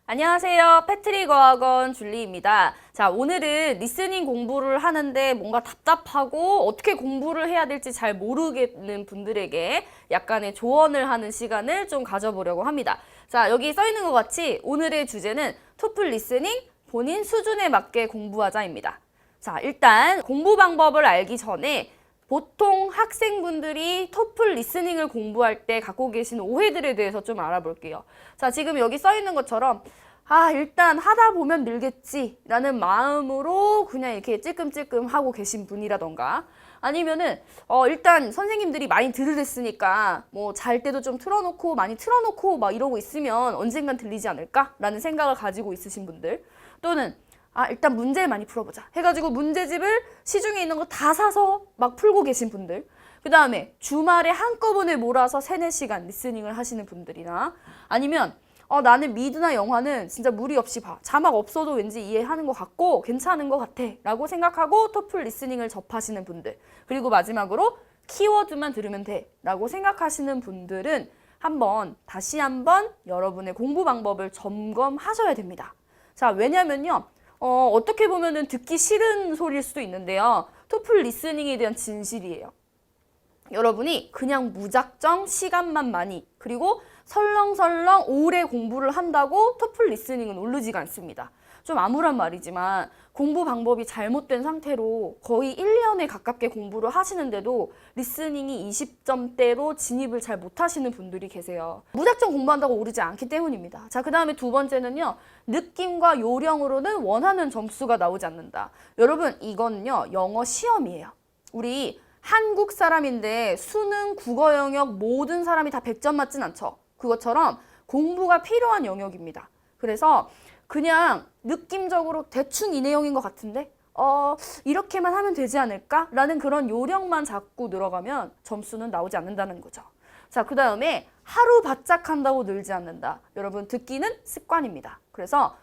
안녕하세요. 패트릭 어학원 줄리입니다. 자, 오늘은 리스닝 공부를 하는데 뭔가 답답하고 어떻게 공부를 해야 될지 잘 모르겠는 분들에게 약간의 조언을 하는 시간을 좀 가져보려고 합니다. 자, 여기 써 있는 것 같이 오늘의 주제는 토플 리스닝 본인 수준에 맞게 공부하자입니다. 자, 일단 공부 방법을 알기 전에 보통 학생분들이 토플 리스닝을 공부할 때 갖고 계신 오해들에 대해서 좀 알아볼게요. 자, 지금 여기 써 있는 것처럼 일단 하다 보면 늘겠지 라는 마음으로 그냥 이렇게 찔끔찔끔 하고 계신 분이라던가 아니면은 일단 선생님들이 많이 들으랬으니까 뭐 잘 때도 좀 틀어놓고 많이 틀어놓고 막 이러고 있으면 언젠간 들리지 않을까? 라는 생각을 가지고 있으신 분들 또는 일단 문제를 많이 풀어보자 해가지고 문제집을 시중에 있는 거 다 사서 막 풀고 계신 분들 그 다음에 주말에 한꺼번에 몰아서 3-4시간 리스닝을 하시는 분들이나 아니면 나는 미드나 영화는 진짜 무리 없이 봐. 자막 없어도 왠지 이해하는 것 같고 괜찮은 것 같아 라고 생각하고 토플 리스닝을 접하시는 분들 그리고 마지막으로 키워드만 들으면 돼 라고 생각하시는 분들은 다시 한번 여러분의 공부 방법을 점검하셔야 됩니다. 자, 왜냐면요 어떻게 보면은 듣기 싫은 소리일 수도 있는데요. 토플 리스닝에 대한 진실이에요. 여러분이 그냥 무작정 시간만 많이 그리고 설렁설렁 오래 공부를 한다고 토플 리스닝은 오르지가 않습니다. 좀 암울한 말이지만 공부 방법이 잘못된 상태로 거의 1년에 가깝게 공부를 하시는데도 리스닝이 20점대로 진입을 잘 못하시는 분들이 계세요. 무작정 공부한다고 오르지 않기 때문입니다. 자, 그 다음에 두 번째는요. 느낌과 요령으로는 원하는 점수가 나오지 않는다. 여러분 이건요 영어 시험이에요. 우리 한국 사람인데 수능, 국어 영역 모든 사람이 다 100점 맞진 않죠. 그것처럼 공부가 필요한 영역입니다. 그래서 그냥 느낌적으로 대충 이 내용인 것 같은데 이렇게만 하면 되지 않을까? 라는 그런 요령만 자꾸 늘어가면 점수는 나오지 않는다는 거죠. 자, 그 다음에 하루 바짝 한다고 늘지 않는다. 여러분 듣기는 습관입니다. 그래서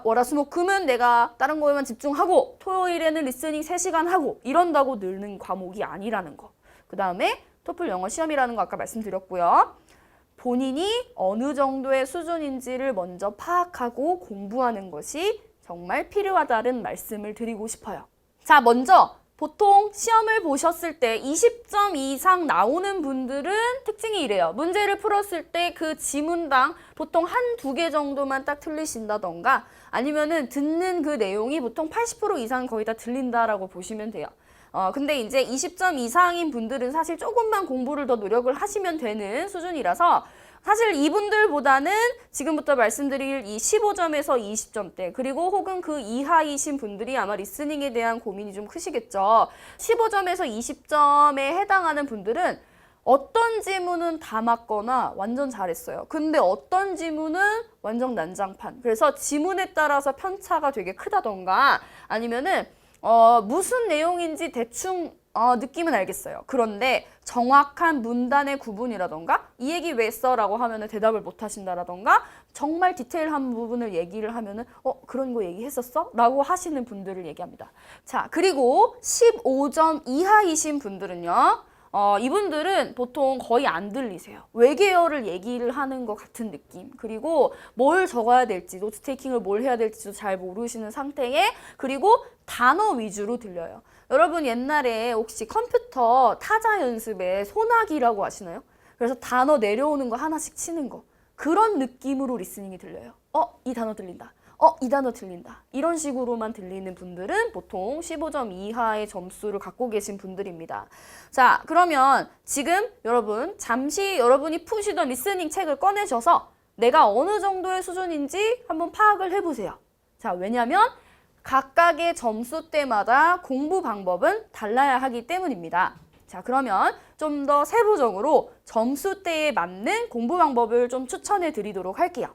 월화수목금은 내가 다른 거에만 집중하고 토요일에는 리스닝 3시간 하고 이런다고 늘는 과목이 아니라는 거. 그 다음에 토플 영어 시험이라는 거 아까 말씀드렸고요. 본인이 어느 정도의 수준인지를 먼저 파악하고 공부하는 것이 정말 필요하다는 말씀을 드리고 싶어요. 자, 먼저 보통 시험을 보셨을 때 20점 이상 나오는 분들은 특징이 이래요. 문제를 풀었을 때 그 지문당 보통 1-2개 정도만 딱 틀리신다던가 아니면은 듣는 그 내용이 보통 80% 이상 거의 다 들린다라고 보시면 돼요. 근데 이제 20점 이상인 분들은 사실 조금만 공부를 더 노력을 하시면 되는 수준이라서 사실 이분들보다는 지금부터 말씀드릴 이 15점에서 20점대 그리고 혹은 그 이하이신 분들이 아마 리스닝에 대한 고민이 좀 크시겠죠. 15점에서 20점에 해당하는 분들은 어떤 지문은 다 맞거나 완전 잘했어요. 근데 어떤 지문은 완전 난장판. 그래서 지문에 따라서 편차가 되게 크다던가 아니면은 무슨 내용인지 대충 느낌은 알겠어요. 그런데 정확한 문단의 구분이라던가 이 얘기 왜 써? 라고 하면은 대답을 못 하신다라던가 정말 디테일한 부분을 얘기를 하면은 그런 거 얘기했었어? 라고 하시는 분들을 얘기합니다. 자, 그리고 15점 이하이신 분들은요. 이분들은 보통 거의 안 들리세요. 외계어를 얘기를 하는 것 같은 느낌. 그리고 뭘 적어야 될지, 노트 테이킹을 뭘 해야 될지도 잘 모르시는 상태에 그리고 단어 위주로 들려요. 여러분 옛날에 혹시 컴퓨터 타자 연습에 소나기라고 아시나요? 그래서 단어 내려오는 거 하나씩 치는 거. 그런 느낌으로 리스닝이 들려요. 이 단어 들린다. 이 단어 들린다. 이런 식으로만 들리는 분들은 보통 15점 이하의 점수를 갖고 계신 분들입니다. 자, 그러면 지금 여러분 잠시 여러분이 푸시던 리스닝 책을 꺼내셔서 내가 어느 정도의 수준인지 한번 파악을 해보세요. 자, 왜냐면 각각의 점수대마다 공부 방법은 달라야 하기 때문입니다. 자, 그러면 좀 더 세부적으로 점수대에 맞는 공부 방법을 좀 추천해 드리도록 할게요.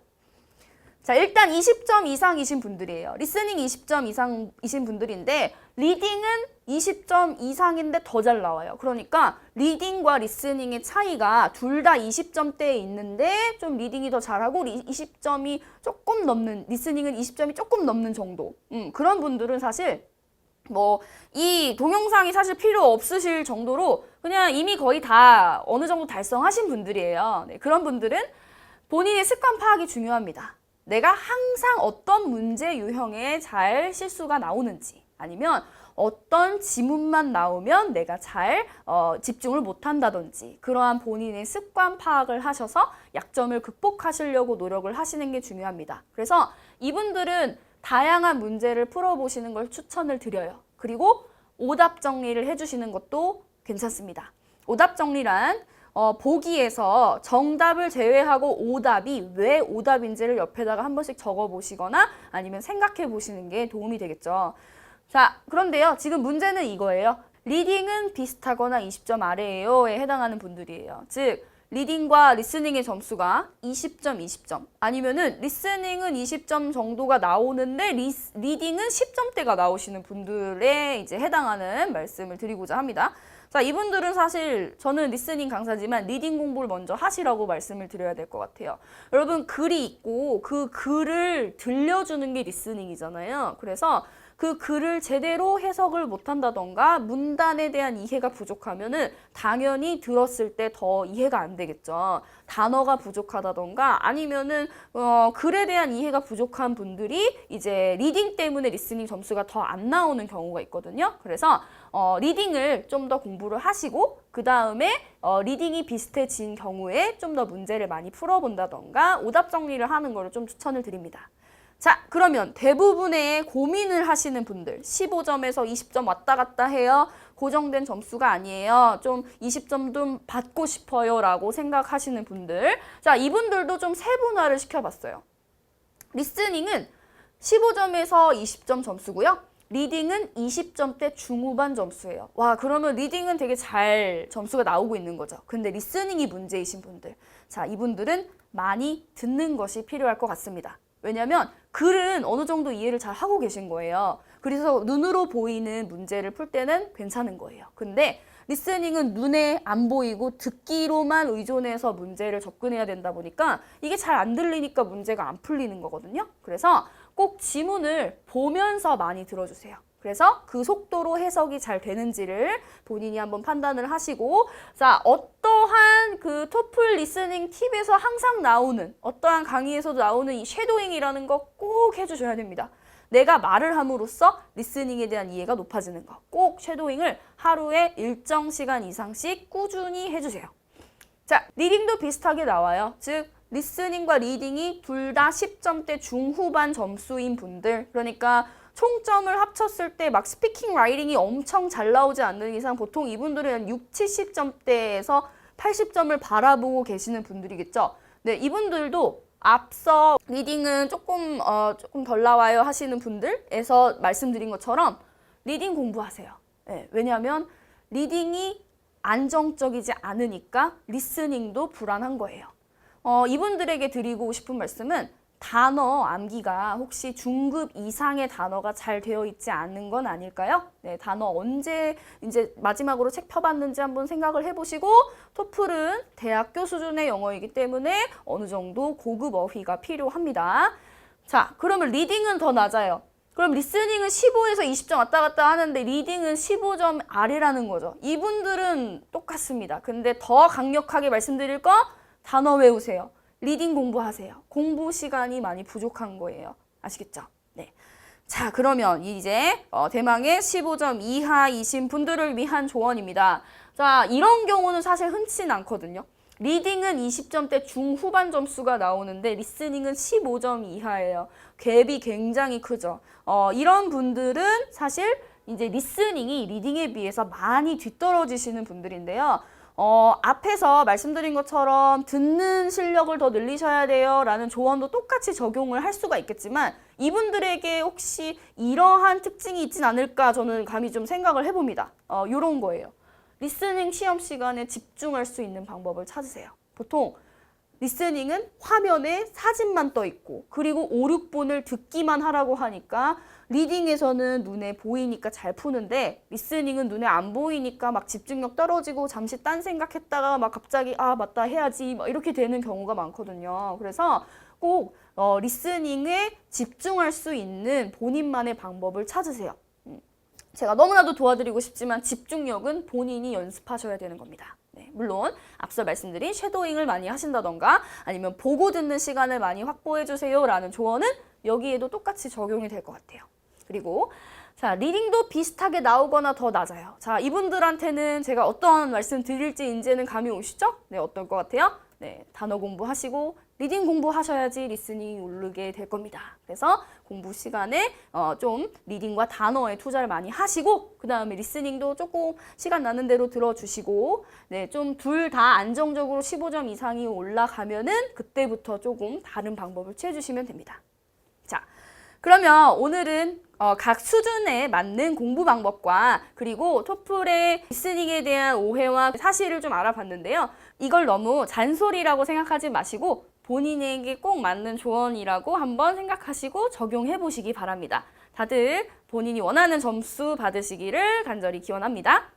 자, 일단 20점 이상이신 분들이에요. 리스닝 20점 이상이신 분들인데 리딩은 20점 이상인데 더 잘 나와요. 그러니까 리딩과 리스닝의 차이가 둘 다 20점대에 있는데 좀 리딩이 더 잘하고 20점이 조금 넘는 리스닝은 20점이 조금 넘는 정도. 그런 분들은 사실 이 동영상이 사실 필요 없으실 정도로 그냥 이미 거의 다 어느 정도 달성하신 분들이에요. 네, 그런 분들은 본인의 습관 파악이 중요합니다. 내가 항상 어떤 문제 유형에 잘 실수가 나오는지, 아니면 어떤 지문만 나오면 내가 잘 집중을 못한다든지, 그러한 본인의 습관 파악을 하셔서 약점을 극복하시려고 노력을 하시는 게 중요합니다. 그래서 이분들은 다양한 문제를 풀어보시는 걸 추천을 드려요. 그리고 오답 정리를 해주시는 것도 괜찮습니다. 오답 정리란 보기에서 정답을 제외하고 오답이 왜 오답인지를 옆에다가 한 번씩 적어보시거나 아니면 생각해 보시는 게 도움이 되겠죠. 자, 그런데요. 지금 문제는 이거예요. 리딩은 비슷하거나 20점 아래에요에 해당하는 분들이에요. 즉, 리딩과 리스닝의 점수가 20점, 20점. 아니면은 리스닝은 20점 정도가 나오는데 리딩은 10점대가 나오시는 분들에 이제 해당하는 말씀을 드리고자 합니다. 자, 이분들은 사실 저는 리스닝 강사지만 리딩 공부를 먼저 하시라고 말씀을 드려야 될 것 같아요. 여러분, 글이 있고 그 글을 들려주는 게 리스닝이잖아요. 그래서 그 글을 제대로 해석을 못한다던가 문단에 대한 이해가 부족하면은 당연히 들었을 때 더 이해가 안 되겠죠. 단어가 부족하다던가 아니면은 글에 대한 이해가 부족한 분들이 이제 리딩 때문에 리스닝 점수가 더 안 나오는 경우가 있거든요. 그래서 리딩을 좀 더 공부를 하시고 그 다음에 리딩이 비슷해진 경우에 좀 더 문제를 많이 풀어본다던가 오답 정리를 하는 거를 좀 추천을 드립니다. 자, 그러면 대부분의 고민을 하시는 분들, 15점에서 20점 왔다 갔다 해요. 고정된 점수가 아니에요. 좀 20점 좀 받고 싶어요 라고 생각하시는 분들. 자, 이분들도 좀 세분화를 시켜봤어요. 리스닝은 15점에서 20점 점수고요. 리딩은 20점대 중후반 점수예요. 와, 그러면 리딩은 되게 잘 점수가 나오고 있는 거죠. 근데 리스닝이 문제이신 분들. 자, 이분들은 많이 듣는 것이 필요할 것 같습니다. 왜냐면 글은 어느 정도 이해를 잘 하고 계신 거예요. 그래서 눈으로 보이는 문제를 풀 때는 괜찮은 거예요. 근데 리스닝은 눈에 안 보이고 듣기로만 의존해서 문제를 접근해야 된다 보니까 이게 잘 안 들리니까 문제가 안 풀리는 거거든요. 그래서 꼭 지문을 보면서 많이 들어주세요. 그래서 그 속도로 해석이 잘 되는지를 본인이 한번 판단을 하시고, 자, 어떠한 그 토플 리스닝 팁에서 항상 나오는, 어떠한 강의에서도 나오는 이 쉐도잉이라는 거 꼭 해주셔야 됩니다. 내가 말을 함으로써 리스닝에 대한 이해가 높아지는 거. 꼭 쉐도잉을 하루에 일정 시간 이상씩 꾸준히 해주세요. 자, 리딩도 비슷하게 나와요. 즉, 리스닝과 리딩이 둘 다 10점대 중후반 점수인 분들, 그러니까 총점을 합쳤을 때 막 스피킹 라이팅이 엄청 잘 나오지 않는 이상 보통 이분들은 6, 70점대에서 80점을 바라보고 계시는 분들이겠죠. 네, 이분들도 앞서 리딩은 조금 덜 나와요 하시는 분들에서 말씀드린 것처럼 리딩 공부하세요. 네, 왜냐하면 리딩이 안정적이지 않으니까 리스닝도 불안한 거예요. 이분들에게 드리고 싶은 말씀은 단어 암기가 혹시 중급 이상의 단어가 잘 되어 있지 않은 건 아닐까요? 네, 단어 언제 이제 마지막으로 책 펴봤는지 한번 생각을 해보시고, 토플은 대학교 수준의 영어이기 때문에 어느 정도 고급 어휘가 필요합니다. 자, 그러면 리딩은 더 낮아요. 그럼 리스닝은 15에서 20점 왔다 갔다 하는데 리딩은 15점 아래라는 거죠. 이분들은 똑같습니다. 근데 더 강력하게 말씀드릴 거, 단어 외우세요. 리딩 공부하세요. 공부 시간이 많이 부족한 거예요. 아시겠죠? 네. 자, 그러면 이제 대망의 15점 이하이신 분들을 위한 조언입니다. 자, 이런 경우는 사실 흔치는 않거든요. 리딩은 20점대 중후반 점수가 나오는데 리스닝은 15점 이하예요. 갭이 굉장히 크죠. 이런 분들은 사실 이제 리스닝이 리딩에 비해서 많이 뒤떨어지시는 분들인데요. 앞에서 말씀드린 것처럼 듣는 실력을 더 늘리셔야 돼요 라는 조언도 똑같이 적용을 할 수가 있겠지만 이분들에게 혹시 이러한 특징이 있진 않을까 저는 감히 좀 생각을 해봅니다. 요런 거예요. 리스닝 시험 시간에 집중할 수 있는 방법을 찾으세요. 보통 리스닝은 화면에 사진만 떠 있고 그리고 5, 6분을 듣기만 하라고 하니까 리딩에서는 눈에 보이니까 잘 푸는데 리스닝은 눈에 안 보이니까 막 집중력 떨어지고 잠시 딴 생각했다가 막 갑자기 아 맞다 해야지 막 이렇게 되는 경우가 많거든요. 그래서 꼭 리스닝에 집중할 수 있는 본인만의 방법을 찾으세요. 제가 너무나도 도와드리고 싶지만 집중력은 본인이 연습하셔야 되는 겁니다. 네. 네, 물론 앞서 말씀드린 쉐도잉을 많이 하신다던가 아니면 보고 듣는 시간을 많이 확보해 주세요라는 조언은 여기에도 똑같이 적용이 될 것 같아요. 그리고 자, 리딩도 비슷하게 나오거나 더 낮아요. 자, 이분들한테는 제가 어떤 말씀 드릴지 이제는 감이 오시죠? 네, 어떨 것 같아요? 네, 단어 공부하시고 리딩 공부하셔야지 리스닝이 오르게 될 겁니다. 그래서 공부 시간에 좀 리딩과 단어에 투자를 많이 하시고 그 다음에 리스닝도 조금 시간 나는 대로 들어주시고 네, 좀 둘 다 안정적으로 15점 이상이 올라가면은 그때부터 조금 다른 방법을 취해주시면 됩니다. 자, 그러면 오늘은 각 수준에 맞는 공부 방법과 그리고 토플의 리스닝에 대한 오해와 사실을 좀 알아봤는데요. 이걸 너무 잔소리라고 생각하지 마시고 본인에게 꼭 맞는 조언이라고 한번 생각하시고 적용해 보시기 바랍니다. 다들 본인이 원하는 점수 받으시기를 간절히 기원합니다.